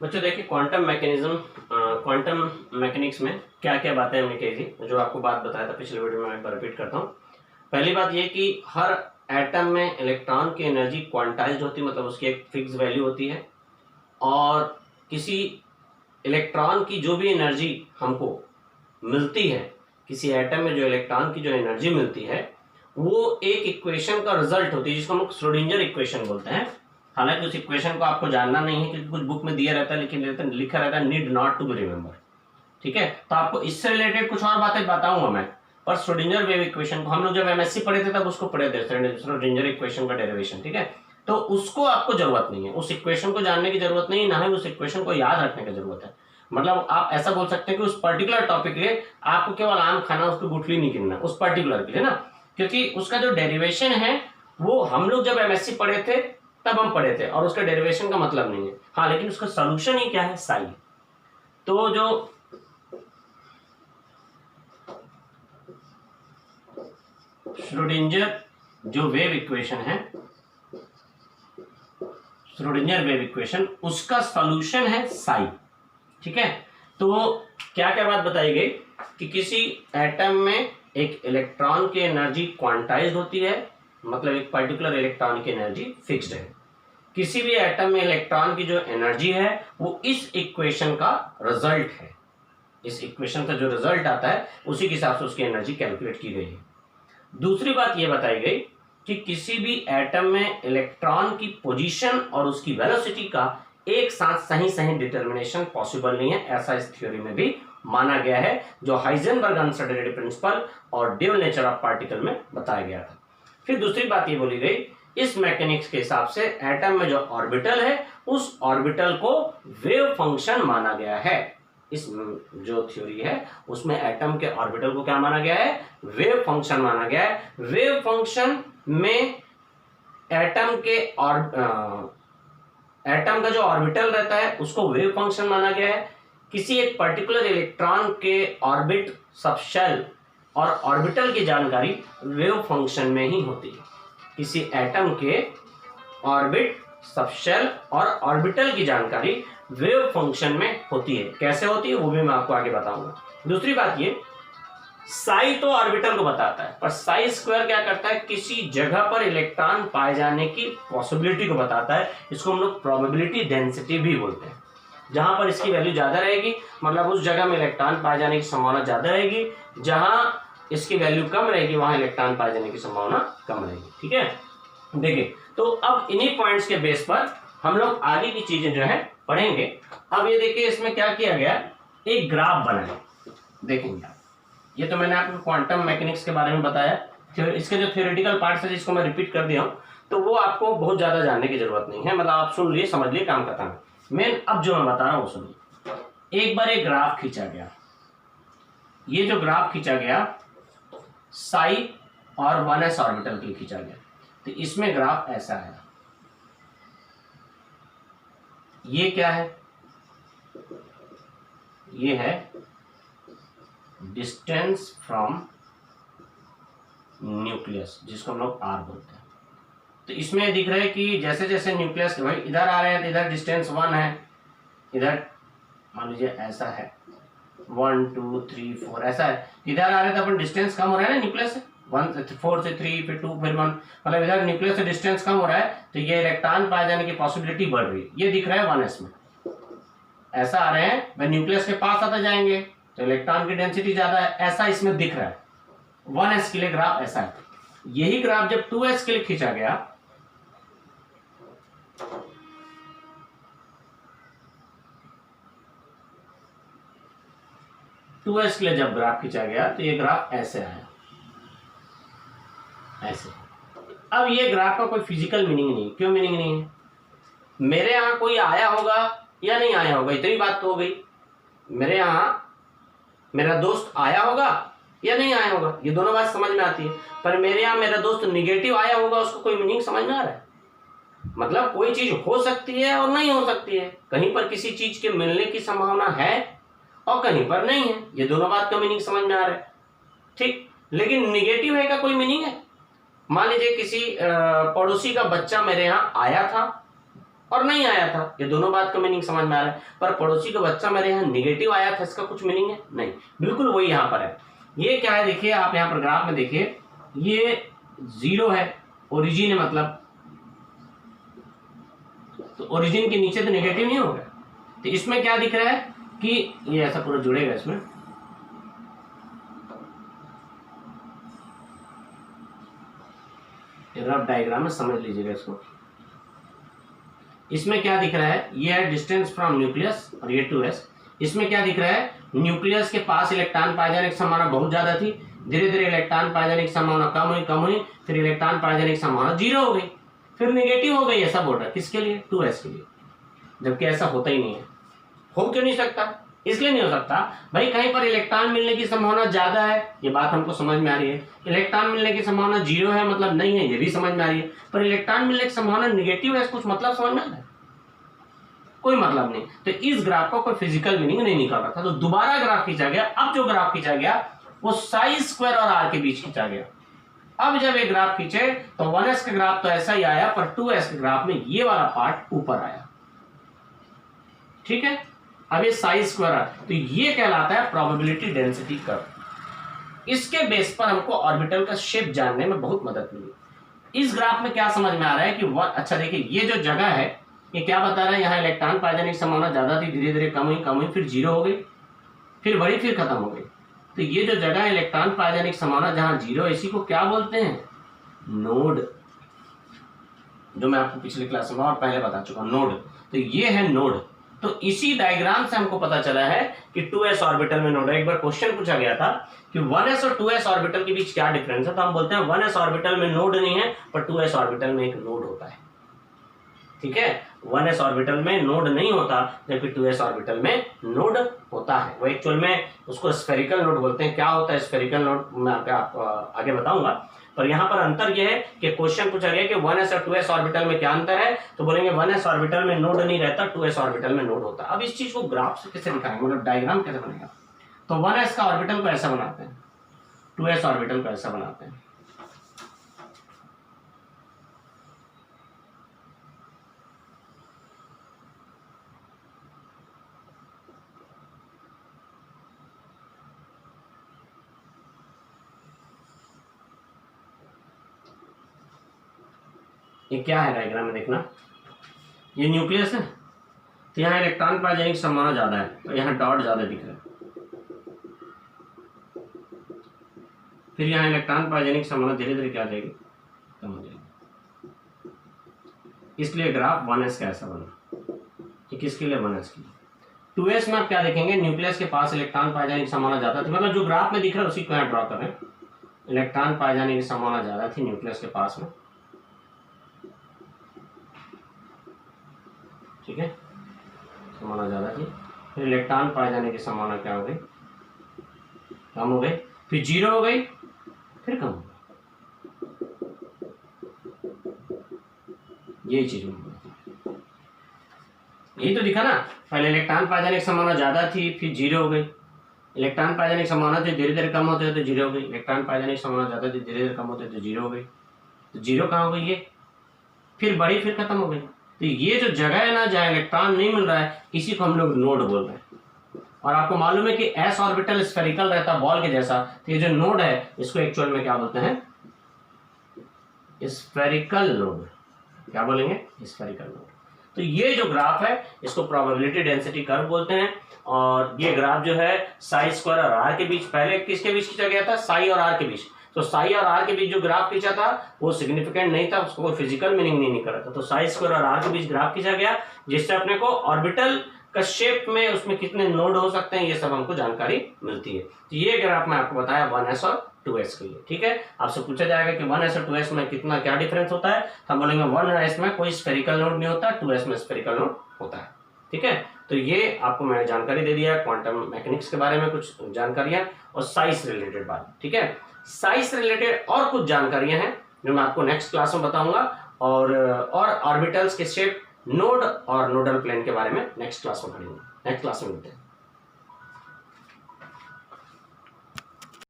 बच्चों देखिए quantum mechanism, quantum mechanics में क्या क्या बातें हमने कही थी, जो आपको बात बताया था पिछले वीडियो में, मैं एक बार रिपीट करता हूँ। पहली बात ये कि हर एटम में इलेक्ट्रॉन की एनर्जी क्वांटाइज्ड होती है, मतलब उसकी एक फिक्स वैल्यू होती है। और किसी इलेक्ट्रॉन की जो भी एनर्जी हमको मिलती है, किसी एटम में जो इलेक्ट्रॉन की जो एनर्जी मिलती है, वो एक इक्वेशन का रिजल्ट होती है, जिसको हम लोग श्रोडिंगर इक्वेशन बोलते हैं। हालांकि उस इक्वेशन को आपको जानना नहीं है, क्योंकि कुछ बुक में दिया रहता है, लेकिन लिखा रहता है need not to be remember. ठीक है, तो आपको इससे रिलेटेड कुछ और बातें बताऊंगा मैं। पर श्रोडिंगर वेव इक्वेशन को हम लोग जब एमएससी पढ़े थे तब उसको पढ़े थे, श्रोडिंगर इक्वेशन का डेरिवेशन। ठीक है, तो उसको आपको जरूरत नहीं है, उस इक्वेशन को जानने की जरूरत नहीं, ना ही उस इक्वेशन को याद रखने की जरूरत है। मतलब आप ऐसा बोल सकते हैं कि उस पर्टिकुलर टॉपिक के लिए आपको केवल आम खाना, उसको गुठली नहीं गिनना उस पर्टिकुलर के लिए ना, क्योंकि उसका जो डेरिवेशन है वो हम लोग जब एमएससी पढ़े थे तब हम पढ़े थे, और उसका डेरिवेशन का मतलब नहीं है। हाँ, लेकिन उसका सोल्यूशन ही क्या है, साई। तो जो श्रोडिंगर जो वेव इक्वेशन है, श्रोडिंगर वेव इक्वेशन, उसका सॉल्यूशन है साई। ठीक है, तो क्या क्या बात बताई गई कि किसी एटम में एक इलेक्ट्रॉन की एनर्जी क्वांटाइज्ड होती है, मतलब एक पर्टिकुलर इलेक्ट्रॉन की एनर्जी फिक्स्ड है। किसी भी एटम में इलेक्ट्रॉन की जो एनर्जी है वो इस इक्वेशन का रिजल्ट है। इस इक्वेशन का जो रिजल्ट आता है उसी के हिसाब से उसकी एनर्जी कैलकुलेट की गई है। दूसरी बात यह बताई गई कि किसी भी एटम में इलेक्ट्रॉन की पोजीशन और उसकी वेलोसिटी का एक साथ सही सही डिटर्मिनेशन पॉसिबल नहीं है, ऐसा इस थ्योरी में भी माना गया है, जो हाइजेनबर्ग अनसर्टेनिटी प्रिंसिपल और ड्यूअल नेचर ऑफ पार्टिकल में बताया गया था। फिर दूसरी बात ये बोली गई, इस मैकेनिक्स के हिसाब से एटम में जो ऑर्बिटल है उस ऑर्बिटल को वेव फंक्शन माना गया है। इस जो थ्योरी है उसमें एटम के ऑर्बिटल को क्या माना गया है, वेव फंक्शन माना गया है। वेव फंक्शन में एटम के और एटम का जो ऑर्बिटल रहता है उसको वेव फंक्शन माना गया है। किसी एक पर्टिकुलर इलेक्ट्रॉन के ऑर्बिट, सबशेल और ऑर्बिटल की जानकारी वेव फंक्शन में ही होती है। किसी एटम के ऑर्बिट, सबशेल और ऑर्बिटल की जानकारी वेव फंक्शन में होती है। कैसे होती है वो भी मैं आपको आगे बताऊंगा। दूसरी बात ये, साई तो ऑर्बिटल को बताता है, पर साई स्क्वायर क्या करता है, किसी जगह पर इलेक्ट्रॉन पाए जाने की पॉसिबिलिटी को बताता है। इसको हम लोग प्रोबेबिलिटी डेंसिटी भी बोलते हैं। जहां पर इसकी वैल्यू ज्यादा रहेगी, मतलब उस जगह में इलेक्ट्रॉन पाए जाने की संभावना ज्यादा रहेगी, जहां इसकी वैल्यू कम रहेगी वहां इलेक्ट्रॉन पाए जाने की संभावना कम रहेगी। ठीक है, देखिए, तो अब इन्हीं पॉइंट्स के बेस पर हम लोग आगे की चीजें जो है पढ़ेंगे। अब ये देखिए, इसमें क्या किया गया, एक ग्राफ बना है, देखेंगे। ये तो मैंने आपको क्वांटम मैकेनिक्स के बारे में बताया, इसके जो थ्योरेटिकल पार्ट्स है जिसको मैं रिपीट कर दिया हूं, तो वो आपको बहुत ज्यादा जानने की जरूरत नहीं है, मतलब आप सुन लिए, समझ लिए, काम खत्म है। मेन अब जो मैं बता रहा हूं वो सुनिए। एक बार एक ग्राफ खींचा गया, ये जो ग्राफ खींचा गया साई और 1s ऑर्बिटल के लिए खींचा गया, तो इसमें ग्राफ ऐसा है। ये क्या है, ये है डिस्टेंस फ्रॉम न्यूक्लियस, जिसको हम लोग आर बोलते हैं। तो इसमें दिख रहा है कि जैसे जैसे न्यूक्लियस भाई इधर आ रहे हैं तो इधर डिस्टेंस 1 है, इधर मान लीजिए ऐसा है 1 2 3 4 ऐसा है, इधर आ रहे हैं तो अपन डिस्टेंस कम हो रहा है ना न्यूक्लियस से, 4 से 3 फिर 2 फिर 1, मतलब इधर न्यूक्लियस से डिस्टेंस कम हो रहा है, तो ये इलेक्ट्रॉन पाए जाने की पॉसिबिलिटी बढ़ रही है। ये दिख रहा है 1s में, ऐसा आ रहे हैं, वह न्यूक्लियस के पास आते जाएंगे तो इलेक्ट्रॉन की डेंसिटी ज्यादा है, ऐसा इसमें दिख रहा है। 1s के लिए ग्राफ ऐसा है। यही ग्राफ जब 2s के लिए खींचा गया, के लिए जब ग्राफ खींचा गया तो ये ग्राफ ऐसे आया, ऐसे। अब ये ग्राफ का कोई फिजिकल मीनिंग नहीं। क्यों मीनिंग नहीं है, मेरे यहां कोई आया होगा या नहीं आया होगा, इतनी बात तो हो गई। मेरे यहां मेरा दोस्त आया होगा या नहीं आया होगा, ये दोनों बात समझ में आती है। पर मेरे यहाँ मेरा दोस्त निगेटिव आया होगा, उसको कोई मीनिंग समझ में आ रहा है? मतलब कोई चीज हो सकती है और नहीं हो सकती है, कहीं पर किसी चीज के मिलने की संभावना है और कहीं पर नहीं है, ये दोनों बात का मीनिंग समझ में आ रहा है। ठीक, लेकिन निगेटिव है का कोई मीनिंग है? मान लीजिए किसी पड़ोसी का बच्चा मेरे यहाँ आया था और नहीं आया था। ये दोनों बात का मीनिंग समझ में आ रहा है। पर पड़ोसी का बच्चा मेरे यहाँ निगेटिव आया था, इसका कुछ मीनिंग है? नहीं, बिल्कुल वही यहाँ पर है। ये क्या है देखिए, आप यहाँ पर ग्राफ में देखिए, ये 0 है, ओरिजिन है मतलब, तो ओरिजिन के नीचे तो नेगेटिव नहीं होगा। तो इसमें क्या दिख रहा है कि ये ऐसा पूरा जुड़ेगा, इसमें रफ डायग्राम में समझ लीजिएगा इसको। इसमें क्या दिख रहा है, ये है डिस्टेंस फ्रॉम न्यूक्लियस और ये 2s। इसमें क्या दिख रहा है, न्यूक्लियस के पास इलेक्ट्रॉन पाए जाने की संभावना बहुत ज्यादा थी, धीरे धीरे इलेक्ट्रॉन पाए जाने की संभावना कम हुई, फिर इलेक्ट्रॉन पाए जाने की संभावना 0 हो गई, फिर नेगेटिव हो गई। ऐसा बोल रहा है किसके लिए, 2s के लिए, जबकि ऐसा होता ही नहीं है। हो क्यों नहीं सकता? इसलिए नहीं हो सकता भाई, कहीं पर इलेक्ट्रॉन मिलने की संभावना ज्यादा है, ये बात हमको समझ में आ रही है। इलेक्ट्रॉन मिलने की संभावना 0 है मतलब नहीं है, ये भी समझ में आ रही है। पर इलेक्ट्रॉन मिलने की संभावना नेगेटिव है, कुछ मतलब समझ में आ रहा है? कोई मतलब नहीं। तो इस ग्राफ का कोई फिजिकल मीनिंग नहीं निकल रहा था, तो दोबारा ग्राफ खींचा गया। अब जो ग्राफ खींचा गया वो साई स्क्वायर और आर के बीच खींचा गया। अब जब ये ग्राफ खींचे तो 1s का ग्राफ तो ऐसा ही आया, पर 2s के ग्राफ में ये वाला पार्ट ऊपर आया। ठीक है, अब ये साई स्क्वायर, तो ये कहलाता है प्रोबेबिलिटी डेंसिटी कर्व। इसके बेस पर हमको ऑर्बिटल का शेप जानने में बहुत मदद मिली। इस ग्राफ में क्या समझ में आ रहा है कि अच्छा देखिए, ये जो जगह है ये क्या बता रहा है, यहाँ इलेक्ट्रॉन पाए जाने की संभावना ज्यादा थी, धीरे धीरे कम हुई, फिर 0 हो गई, फिर बढ़ी, फिर खत्म हो गई। तो ये जो जगह है इलेक्ट्रॉन पाए जाने की संभावना जहां 0, इसी को क्या बोलते हैं, नोड, जो मैं आपको पिछले क्लास में और पहले बता चुका हूं, नोड। तो ये है नोड। तो इसी डायग्राम से हमको पता चला है कि 2s ऑर्बिटल में नोड है। एक बार क्वेश्चन पूछा गया था कि 1s और 2s ऑर्बिटल के बीच क्या डिफरेंस है, तो हम बोलते हैं 1s ऑर्बिटल में नोड नहीं है, पर 2s ऑर्बिटल में एक नोड होता है। ठीक है, 1s ऑर्बिटल में नोड नहीं होता, जबकि 2s ऑर्बिटल में नोड होता है। वो एक्चुअल में उसको स्फेरिकल नोड बोलते हैं। क्या होता है स्फेरिकल नोड, मैं आपको आगे बताऊंगा। पर यहाँ पर अंतर यह है कि क्वेश्चन पूछा गया कि 1s और 2s ऑर्बिटल में क्या अंतर है, तो बोलेंगे 1s ऑर्बिटल में नोड नहीं रहता, 2s ऑर्बिटल में नोड होता है। अब इस चीज को ग्राफ से कैसे दिखाएंगे, मतलब डायग्राम कैसे बनेगा। तो 1s का ऑर्बिटल को ऐसा बनाते हैं, 2s ऑर्बिटल को ऐसा बनाते हैं। ये क्या है डायग्राम में देखना, ये न्यूक्लियस है, तो यहाँ इलेक्ट्रॉन पाए जाने की संभावना ज्यादा है, तो यहाँ डॉट ज्यादा दिख रहा है। फिर यहाँ इलेक्ट्रॉन पाए जाने की संभावना धीरे धीरे क्या आ जाएगी, कम हो जाएगी। इसलिए ग्राफ 1s का ऐसा बना। कि किसके लिए, 1s के लिए। 2s में आप क्या देखेंगे, न्यूक्लियस के पास इलेक्ट्रॉन पाए जाने की संभावना ज्यादा थी, मतलब जो ग्राफ में दिख रहा है उसी को यहाँ ड्रॉ करें। इलेक्ट्रॉन पाए जाने की संभावना ज्यादा थी न्यूक्लियस के पास में, ठीक है, संभावना ज्यादा थी। फिर इलेक्ट्रॉन पाए जाने की संभावना क्या हो गई, कम हो गई, फिर 0 हो गई, फिर कम हो गई। यही चीज यही तो दिखा ना, पहले इलेक्ट्रॉन पाए जाने की संभावना ज्यादा थी, फिर 0 हो गई। इलेक्ट्रॉन पाए जाने की संभावना थी, धीरे धीरे कम होते तो 0 हो गई। इलेक्ट्रॉन पाए जाने की संभावना ज्यादा थी, धीरे धीरे कम होते तो 0 हो गई। तो 0 कहाँ हो गई, ये फिर बढ़ी, फिर खत्म हो गई। तो ये जो जगह है ना जहाँ इलेक्ट्रॉन नहीं मिल रहा है, इसी को हम लोग नोड बोल रहे हैं। और आपको मालूम है कि s ऑर्बिटल स्फेरिकल रहता है बॉल के जैसा, तो ये जो नोड है इसको एक्चुअल में क्या बोलते हैं, स्फेरिकल नोड। क्या बोलेंगे, स्फेरिकल नोड। तो ये जो ग्राफ है इसको प्रोबेबिलिटी डेंसिटी कर्व बोलते हैं। और ये ग्राफ जो है साई स्क्वायर और आर के बीच, पहले किसके बीच खींचा गया था, साई और आर के बीच। तो साई और आर के बीच जो ग्राफ खींचा था वो सिग्निफिकेंट नहीं था, उसको कोई फिजिकल मीनिंग नहीं निकल रहा था। तो साई स्क्वायर और आर के बीच ग्राफ खींचा गया, जिससे अपने को ऑर्बिटल का शेप में उसमें कितने नोड हो सकते हैं ये सब हमको जानकारी मिलती है। तो ये ग्राफ मैं आपको बताया 1s और 2s के लिए। ठीक है, आपसे पूछा जाएगा कि 1s और 2s में कितना क्या डिफरेंस होता है, तो हम बोलेंगे 1s में कोई स्फेरिकल नोड नहीं होता, 2s में स्फेरिकल नोड होता है। ठीक है, तो ये आपको मैंने जानकारी दे दिया, क्वांटम मैकेनिक्स के बारे में कुछ जानकारियां और साइज रिलेटेड बात। ठीक है, साइज रिलेटेड और कुछ जानकारियां हैं जो मैं आपको नेक्स्ट क्लास में बताऊंगा, और ऑर्बिटल्स के शेप, नोड और नोडल प्लेन के बारे में नेक्स्ट क्लास में पढ़ेंगे। नेक्स्ट क्लास में मिलते हैं।